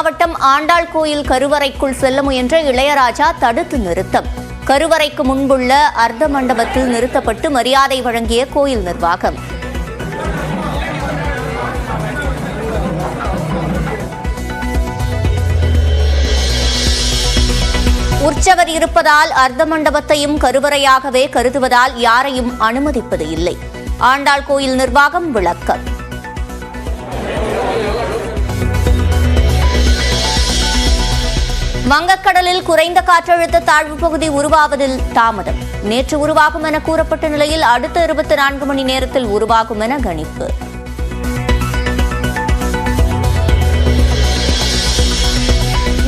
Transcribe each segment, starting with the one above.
மாவட்டம் ஆண்டாள் கோயில் கருவறைக்குள் செல்ல முயன்ற இளையராஜா தடுத்து நிறுத்தம். கருவறைக்கு முன்புள்ள அர்த்த மண்டபத்தில் நிறுத்தப்பட்டு மரியாதை வழங்கிய கோயில் நிர்வாகம். உற்சவர் இருப்பதால் அர்த்த மண்டபத்தையும் கருவறையாகவே கருதுவதால் யாரையும் அனுமதிப்பது இல்லை. ஆண்டாள் கோயில் நிர்வாகம் விளக்கம். வங்கக்கடலில் குறைந்த காற்றழுத்த தாழ்வு பகுதி உருவாவதில் தாமதம். நேற்று உருவாகும் என கூறப்பட்ட நிலையில் அடுத்த 24 மணி நேரத்தில் உருவாகும் என கணிப்பு.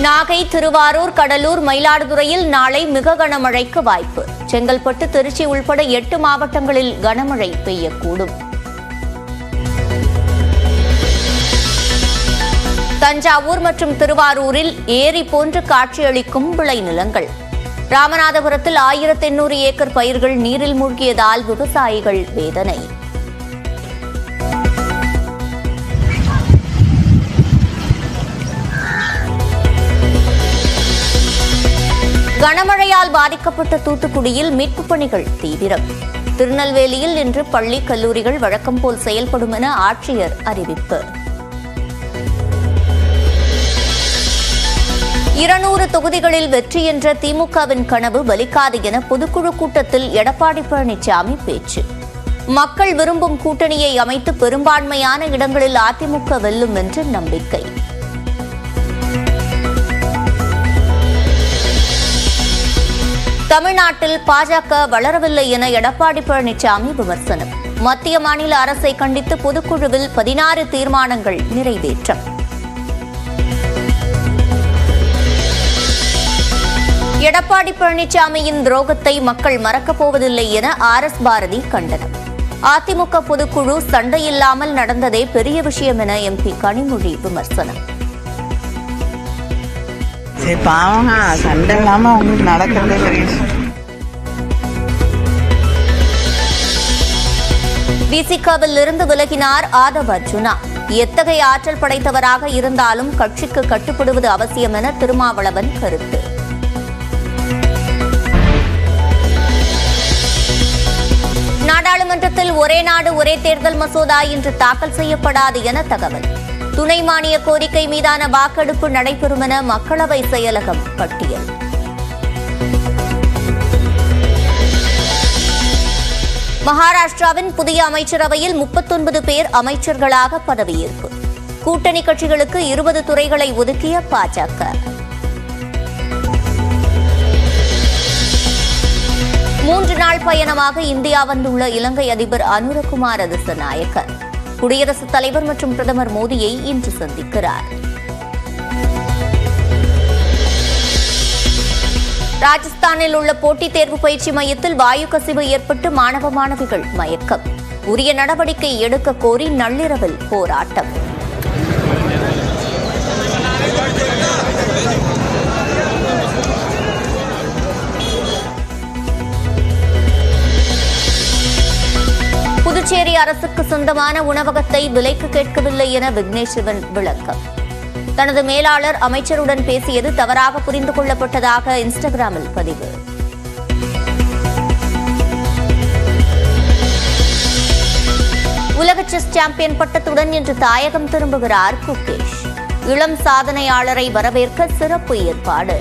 நாகை, திருவாரூர், கடலூர், மயிலாடுதுறையில் நாளை மிக கனமழைக்கு வாய்ப்பு. செங்கல்பட்டு, திருச்சி உள்பட 8 மாவட்டங்களில் கனமழை பெய்யக்கூடும். தஞ்சாவூர் மற்றும் திருவாரூரில் ஏரி போன்று காட்சியளிக்கும் விளைநிலங்கள். ராமநாதபுரத்தில் 1800 ஏக்கர் பயிர்கள் நீரில் மூழ்கியதால் விவசாயிகள் வேதனை. கனமழையால் பாதிக்கப்பட்ட தூத்துக்குடியில் மீட்புப் பணிகள் தீவிரம். திருநெல்வேலியில் இன்று பள்ளி, கல்லூரிகள் வழக்கம் போல் செயல்படும் என ஆட்சியர் அறிவிப்பு. 200 தொகுதிகளில் வெற்றி என்ற திமுகவின் கனவு பலிக்காது என பொதுக்குழு கூட்டத்தில் எடப்பாடி பழனிசாமி பேச்சு. மக்கள் விரும்பும் கூட்டணியை அமைத்து பெரும்பான்மையான இடங்களில் அதிமுக வெல்லும் என்று நம்பிக்கை. தமிழ்நாட்டில் பாஜக வளரவில்லை என எடப்பாடி பழனிசாமி விமர்சனம். மத்திய மாநில அரசை கண்டித்து பொதுக்குழுவில் 16 தீர்மானங்கள் நிறைவேற்றம். எடப்பாடி பழனிசாமியின் துரோகத்தை மக்கள் மறக்கப் போவதில்லை என RS பாரதி கண்டனம். அதிமுக பொதுக்குழு சண்டையில்லாமல் நடந்ததே பெரிய விஷயம் என MP கனிமொழி விமர்சனம். விசிகாவில் இருந்து விலகினார் ஆதவ் அர்ஜுனா. எத்தகைய ஆற்றல் படைத்தவராக இருந்தாலும் கட்சிக்கு கட்டுப்படுவது அவசியம் என திருமாவளவன் கருத்து. நாடாளுமன்றத்தில் ஒரே நாடு ஒரே தேர்தல் மசோதா இன்று தாக்கல் செய்யப்படாது என தகவல். துணை மானிய கோரிக்கை மீதான வாக்கெடுப்பு நடைபெறும் என மக்களவை செயலகம் பட்டியல். மகாராஷ்டிராவின் புதிய அமைச்சரவையில் 39 பேர் அமைச்சர்களாக பதவியேற்பு. கூட்டணி கட்சிகளுக்கு 20 துறைகளை ஒதுக்கிய பாஜக. மூன்று நாள் பயணமாக இந்தியா வந்துள்ள இலங்கை அதிபர் அனுரகுமார திசநாயக்க குடியரசுத் தலைவர் மற்றும் பிரதமர் மோடியை இன்று சந்திக்கிறார். ராஜஸ்தானில் உள்ள போட்டித் தேர்வு பயிற்சி மையத்தில் வாயு கசிவு ஏற்பட்டு மாணவ மாணவிகள் மயக்கம். உரிய நடவடிக்கை எடுக்க கோரி நள்ளிரவில் போராட்டம். புதுச்சேரி அரசுக்கு சொந்தமான உணவகத்தை விலைக்கு கேட்கவில்லை என விக்னேஷ் சிவன் விளக்கம். தனது மேலாளர் அமைச்சருடன் பேசியது தவறாக புரிந்து கொள்ளப்பட்டதாக இன்ஸ்டாகிராமில் பதிவு. உலக செஸ் சாம்பியன் பட்டத்துடன் இன்று தாயகம் திரும்புகிறார் குகேஷ். இளம் சாதனையாளரை வரவேற்க சிறப்பு ஏற்பாடு.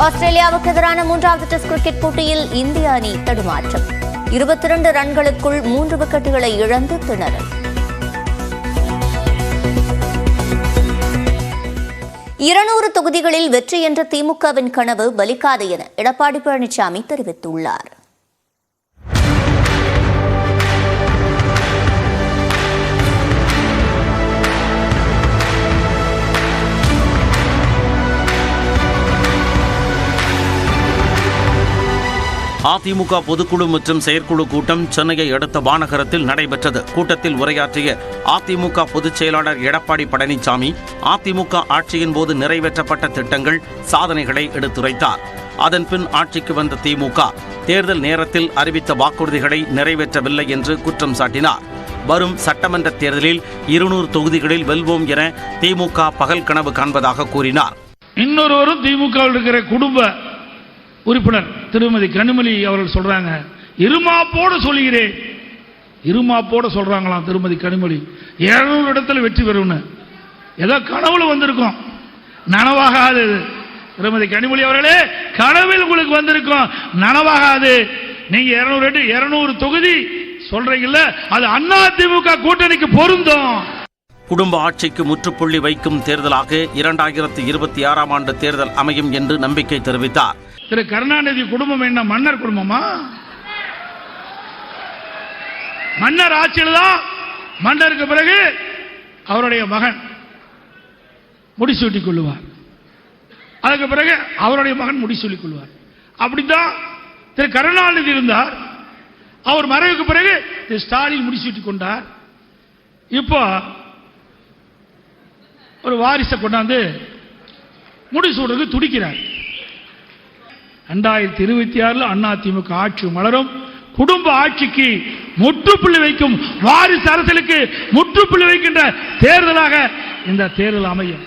ஆஸ்திரேலியாவுக்கு எதிரான 3வது டெஸ்ட் கிரிக்கெட் போட்டியில் இந்திய அணி தடுமாற்றம். 22 ரன்களுக்குள் 3 விக்கெட்டுகளை இழந்து திணறல். 200 தொகுதிகளில் வெற்றி என்ற திமுகவின் கனவு பலிக்காது என எடப்பாடி பழனிசாமி தெரிவித்துள்ளார். அதிமுக பொதுக்குழு மற்றும் செயற்குழு கூட்டம் சென்னையை அடுத்த வானகரத்தில் நடைபெற்றது. கூட்டத்தில் உரையாற்றிய அதிமுக பொதுச் செயலாளர் எடப்பாடி பழனிசாமி அதிமுக ஆட்சியின் போது நிறைவேற்றப்பட்ட திட்டங்கள், சாதனைகளை எடுத்துரைத்தார். அதன்பின் ஆட்சிக்கு வந்த திமுக தேர்தல் நேரத்தில் அறிவித்த வாக்குறுதிகளை நிறைவேற்றவில்லை என்று குற்றம் சாட்டினார். வரும் சட்டமன்ற தேர்தலில் 200 தொகுதிகளில் வெல்வோம் என திமுக பகல் கனவு காண்பதாக கூறினார். இன்னொருவரும் திமுகவில் இருக்கிற குடும்ப உறுப்பினர் திருமதி கனிமொழி அவர்கள் சொல்றாங்க, இருமாப்போடு சொல்கிறேன், இருமாப்போடு சொல்றாங்களாம் திருமதி கனிமொழி 200 இடத்துல வெற்றி பெறும். ஏதோ கனவுல வந்திருக்கோம், நனவாகாது. திருமதி கனிமொழி அவர்களே, கனவில் உங்களுக்கு வந்திருக்கோம், நனவாகாது. நீங்க 200 தொகுதி சொல்றீங்கல்ல, அது அதிமுக கூட்டணிக்கு பொருந்தும். குடும்ப ஆட்சிக்கு முற்றுப்புள்ளி வைக்கும் தேர்தலாக 2026ஆம் ஆண்டு தேர்தல் அமையும் என்று நம்பிக்கை தெரிவித்தார். திரு கருணாநிதி குடும்பம் என்ன மன்னர் குடும்பமா? மன்னர் ஆட்சியில் தான் மன்னருக்கு பிறகு அவருடைய மகன் முடிசூட்டிக் கொள்வார், அதுக்கு பிறகு அவருடைய மகன் முடிசூட்டிக் கொள்வார். அப்படித்தான் திரு கருணாநிதி இருந்தார். அவர் மறைவுக்கு பிறகு திரு ஸ்டாலின் முடிசூட்டிக் கொண்டார். இப்போ ஒரு வாரிசை கொண்டாந்து முடிசூடுறதுக்கு துடிக்கிறார். 2026 அதிமுக ஆட்சி மலரும். குடும்ப ஆட்சிக்கு முற்றுப்புள்ளி வைக்கும், வாரிசு அரசியலுக்கு முற்றுப்புள்ளி வைக்கின்ற தேர்தலாக இந்த தேர்தல் அமையும்.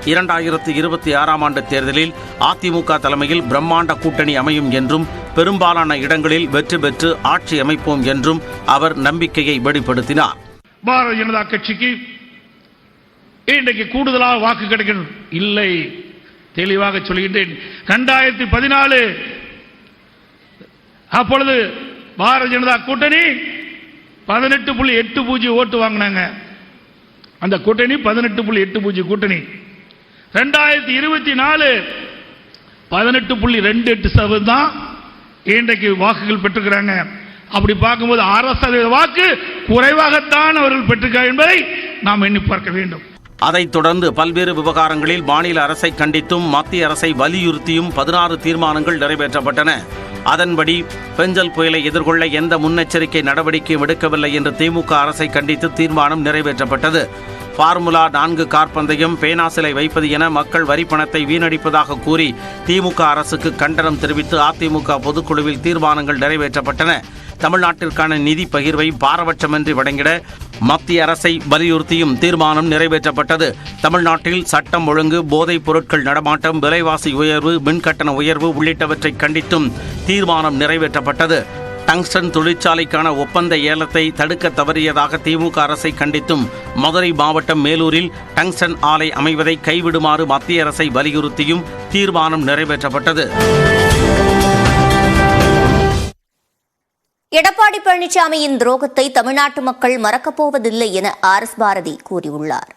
2026ஆம் ஆண்டு தேர்தலில் அதிமுக தலைமையில் பிரம்மாண்ட கூட்டணி அமையும் என்றும் பெரும்பாலான இடங்களில் வெற்றி பெற்று ஆட்சி அமைப்போம் என்றும் அவர் நம்பிக்கையை வெளிப்படுத்தினார். பாரதிய ஜனதா கட்சிக்கு இன்றைக்கு கூடுதலாக வாக்கு கிடைக்கணும் இல்லை, தெளிவாக சொல்கின்றேன். 2014 அப்பொழுது பாரதிய ஜனதா கூட்டணி 18.80 ஓட்டு வாங்கினாங்க. அந்த கூட்டணி 18.80 கூட்டணி. 2024 18.28% தான் இன்றைக்கு வாக்குகள் பெற்றிருக்கிறாங்க. அப்படி பார்க்கும்போது 6% வாக்கு குறைவாகத்தான் அவர்கள் பெற்றிருக்கிறார் என்பதை நாம் எண்ணி பார்க்க வேண்டும். அதைத் தொடர்ந்து பல்வேறு விவகாரங்களில் மாநில அரசை கண்டித்தும் மத்திய அரசை வலியுறுத்தியும் 16 தீர்மானங்கள் நிறைவேற்றப்பட்டன. அதன்படி பெஞ்சல் புயலை எதிர்கொள்ள எந்த முன்னெச்சரிக்கை நடவடிக்கையும் எடுக்கவில்லை என்று திமுக அரசை கண்டித்து தீர்மானம் நிறைவேற்றப்பட்டது. ஃபார்முலா 4 கார் பந்தயம், பேனா சிலை வைப்பது என மக்கள் வரிப்பணத்தை வீணடிப்பதாக கூறி திமுக அரசுக்கு கண்டனம் தெரிவித்து அதிமுக பொதுக்குழுவில் தீர்மானங்கள் நிறைவேற்றப்பட்டன. தமிழ்நாட்டிற்கான நிதி பகிர்வை பாரபட்சமின்றி வழங்கிட மத்திய அரசை வலியுறுத்தியும் தீர்மானம் நிறைவேற்றப்பட்டது. தமிழ்நாட்டில் சட்டம் ஒழுங்கு, போதைப் பொருட்கள் நடமாட்டம், விலைவாசி உயர்வு, மின்கட்டண உயர்வு உள்ளிட்டவற்றை கண்டித்தும் தீர்மானம் நிறைவேற்றப்பட்டது. டங்ஸ்டன் தொழிற்சாலைக்கான ஒப்பந்த ஏலத்தை தடுக்க தவறியதாக திமுக அரசை கண்டித்தும் மதுரை மாவட்டம் மேலூரில் டங்ஸ்டன் ஆலை அமைவதை கைவிடுமாறு மத்திய அரசை வலியுறுத்தியும் தீர்மானம் நிறைவேற்றப்பட்டது. எடப்பாடி பழனிசாமியின் துரோகத்தை தமிழ்நாட்டு மக்கள் மறக்கப் போவதில்லை என RS பாரதி கூறியுள்ளார்.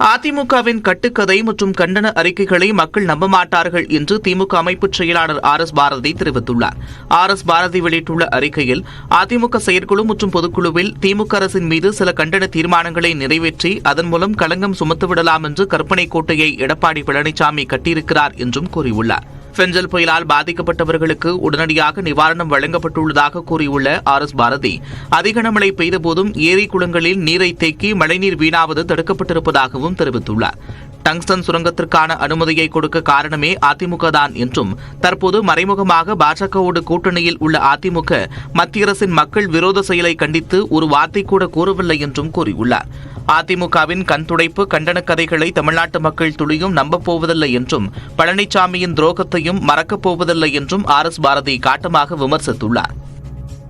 அதிமுகவின் கட்டுக்கதை மற்றும் கண்டன அறிக்கைகளை மக்கள் நம்ப மாட்டார்கள் என்று திமுக அமைப்பு செயலாளர் RS பாரதி தெரிவித்துள்ளார். RS பாரதி வெளியிட்டுள்ள அறிக்கையில், அதிமுக செயற்குழு மற்றும் பொதுக்குழுவில் திமுக அரசின் மீது சில கண்டன தீர்மானங்களை நிறைவேற்றி அதன் மூலம் களங்கம் சுமத்துவிடலாம் என்று கற்பனை கோட்டையை எடப்பாடி பழனிசாமி கட்டியிருக்கிறார் என்றும் கூறியுள்ளார். பெஞ்சல் புயலால் பாதிக்கப்பட்டவர்களுக்கு உடனடியாக நிவாரணம் வழங்கப்பட்டுள்ளதாக கூறியுள்ள RS பாரதி, அதிக மழை பெய்தபோதும் ஏரி குளங்களில் நீரை தேக்கி மழைநீர் வீணாவது தடுக்கப்பட்டிருப்பதாகவும் தெரிவித்துள்ளார். டங்ஸ்டன் சுரங்கத்திற்கான அனுமதியை கொடுக்க காரணமே அதிமுக தான் என்றும், தற்போது மறைமுகமாக பாஜகவோடு கூட்டணியில் உள்ள அதிமுக மத்திய அரசின் மக்கள் விரோத செயலை கண்டித்து ஒரு வார்த்தை கூட கூறவில்லை என்றும் கூறியுள்ளார். அதிமுகவின் கண்துடைப்பு கண்டன கதைகளை தமிழ்நாட்டு மக்கள் துளியும் நம்பப் போவதில்லை என்றும், பழனிசாமியின் துரோகத்தையும் மறக்கப் போவதில்லை என்றும் RS பாரதி காட்டமாக விமர்சித்துள்ளார்.